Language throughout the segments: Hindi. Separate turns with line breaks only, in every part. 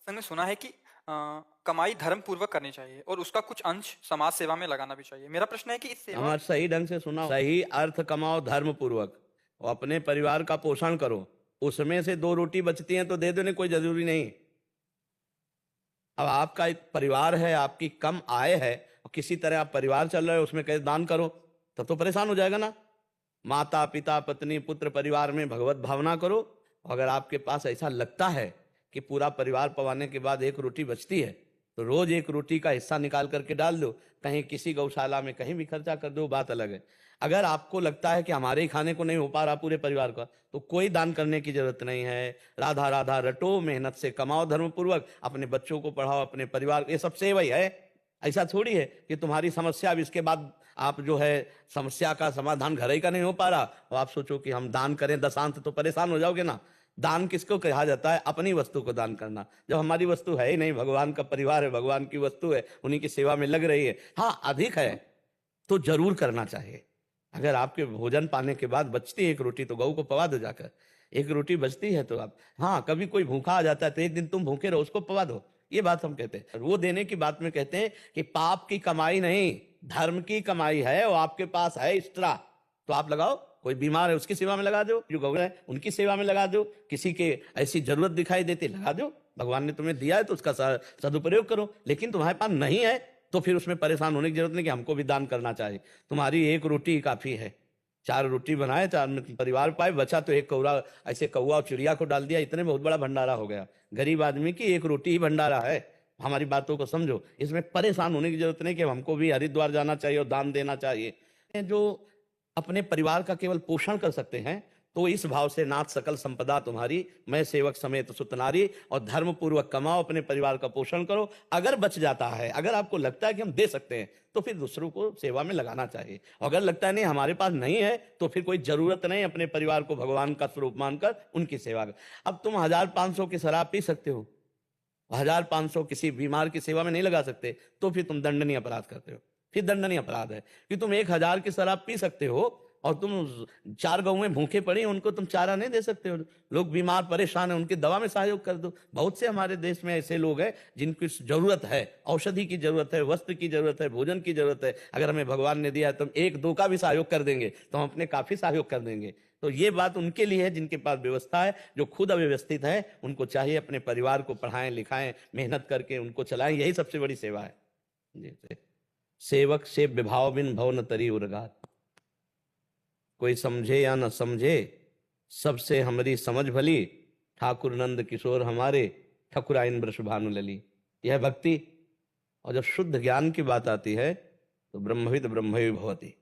मैंने सुना है कि कमाई धर्म पूर्वक करनी चाहिए और उसका कुछ अंश समाज सेवा में लगाना भी चाहिए। मेरा प्रश्न है कि इस सेवा
हमारे सही ढंग से सुना, सही अर्थ कमाओ धर्म पूर्वक और अपने परिवार का पोषण करो। उसमें से 2 रोटी बचती हैं तो दे दो, नहीं कोई जरूरी नहीं। अब आपका एक परिवार है, आपकी कम आय है और किसी तरह आप परिवार चल रहे हो, उसमें कैसे दान करो, तब तो परेशान हो जाएगा ना। माता पिता पत्नी पुत्र परिवार में भगवत भावना करो। अगर आपके पास ऐसा लगता है कि पूरा परिवार पवाने के बाद 1 रोटी बचती है तो रोज 1 रोटी का हिस्सा निकाल करके डाल दो, कहीं किसी गौशाला में कहीं भी खर्चा कर दो, बात अलग है। अगर आपको लगता है कि हमारे ही खाने को नहीं हो पा रहा पूरे परिवार का, तो कोई दान करने की जरूरत नहीं है। राधा राधा रटो, मेहनत से कमाओ धर्म पूर्वक, अपने बच्चों को पढ़ाओ, अपने परिवार, ये सब सेवा ही है। ऐसा थोड़ी है कि तुम्हारी समस्या अब इसके बाद आप जो है समस्या का समाधान घर ही का नहीं हो पा रहा और आप सोचो कि हम दान करें दशांश, तो परेशान हो जाओगे ना। दान किसको कहा जाता है? अपनी वस्तु को दान करना। जब हमारी वस्तु है ही नहीं, भगवान का परिवार है, भगवान की वस्तु है, उन्हीं की सेवा में लग रही है, हाँ अधिक है तो जरूर करना चाहिए। अगर आपके भोजन पाने के बाद बचती है 1 रोटी तो गऊ को पवा दो जाकर। 1 रोटी बचती है तो आप, हाँ कभी कोई भूखा आ जाता है तो एक दिन तुम भूखे रहो, उसको पवा दो। ये बात हम कहते हैं। वो देने की बात में कहते हैं कि पाप की कमाई नहीं, धर्म की कमाई है और आपके पास है एक्स्ट्रा, तो आप लगाओ। कोई बीमार है उसकी सेवा में लगा दो, जो गौ है उनकी सेवा में लगा दो, किसी के ऐसी जरूरत दिखाई देती लगा दो। भगवान ने तुम्हें दिया है तो उसका सदुपयोग करो। लेकिन तुम्हारे पास नहीं है तो फिर उसमें परेशान होने की जरूरत नहीं कि हमको भी दान करना चाहिए। तुम्हारी 1 रोटी काफी है। 4 रोटी बनाए, 4 में परिवार पाए, बचा तो एक कौरा, ऐसे कौवा और चिड़िया को डाल दिया, इतने बहुत बड़ा भंडारा हो गया। गरीब आदमी की 1 रोटी ही भंडारा है। हमारी बातों को समझो, इसमें परेशान होने की जरूरत नहीं कि हमको भी हरिद्वार जाना चाहिए और दान देना चाहिए। जो अपने परिवार का केवल पोषण कर सकते हैं तो इस भाव से नाथ सकल संपदा तुम्हारी, मैं सेवक समेत सुतनारी, और धर्म पूर्वक कमाओ, अपने परिवार का पोषण करो। अगर बच जाता है, अगर आपको लगता है कि हम दे सकते हैं तो फिर दूसरों को सेवा में लगाना चाहिए। अगर लगता है नहीं हमारे पास नहीं है तो फिर कोई जरूरत नहीं, अपने परिवार को भगवान का स्वरूप मानकर उनकी सेवा कर। अब तुम 1500 की शराब पी सकते हो, 1500 किसी बीमार की सेवा में नहीं लगा सकते, तो फिर तुम दंडनीय अपराध करते हो। फिर दंडनीय अपराध है कि तुम 1000 की शराब पी सकते हो और तुम 4 गौएं भूखे पड़ी उनको तुम चारा नहीं दे सकते हो। लोग बीमार परेशान है, उनकी दवा में सहयोग कर दो। बहुत से हमारे देश में ऐसे लोग हैं जिनकी जरूरत है, औषधि की जरूरत है, वस्त्र की जरूरत है, भोजन की जरूरत है। अगर हमें भगवान ने दिया है तो हम 1-2 का भी सहयोग कर देंगे तो हम अपने काफी सहयोग कर देंगे। तो ये बात उनके लिए है जिनके पास व्यवस्था है। जो खुद अव्यवस्थित है उनको चाहिए अपने परिवार को पढ़ाएं लिखाएं, मेहनत करके उनको चलाएं, यही सबसे बड़ी सेवा है जी। सेवक से विभाव बिन भव न तरी उर्गात। कोई समझे या न समझे, सबसे हमारी समझ भली, ठाकुर नंद किशोर हमारे, ठकुराइन वृष भानु लली। यह भक्ति। और जब शुद्ध ज्ञान की बात आती है तो ब्रह्मविद ब्रह्मवि भवति,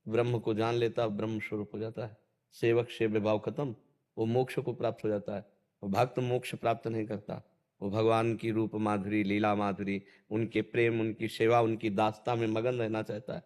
ब्रह्म को जान लेता ब्रह्म स्वरूप हो जाता है। सेवक से विभाव खत्म, वो मोक्ष को प्राप्त हो जाता है। वो भक्त मोक्ष प्राप्त नहीं करता, वो भगवान की रूप माधुरी लीला माधुरी, उनके प्रेम उनकी सेवा उनकी दास्ता में मगन रहना चाहता है।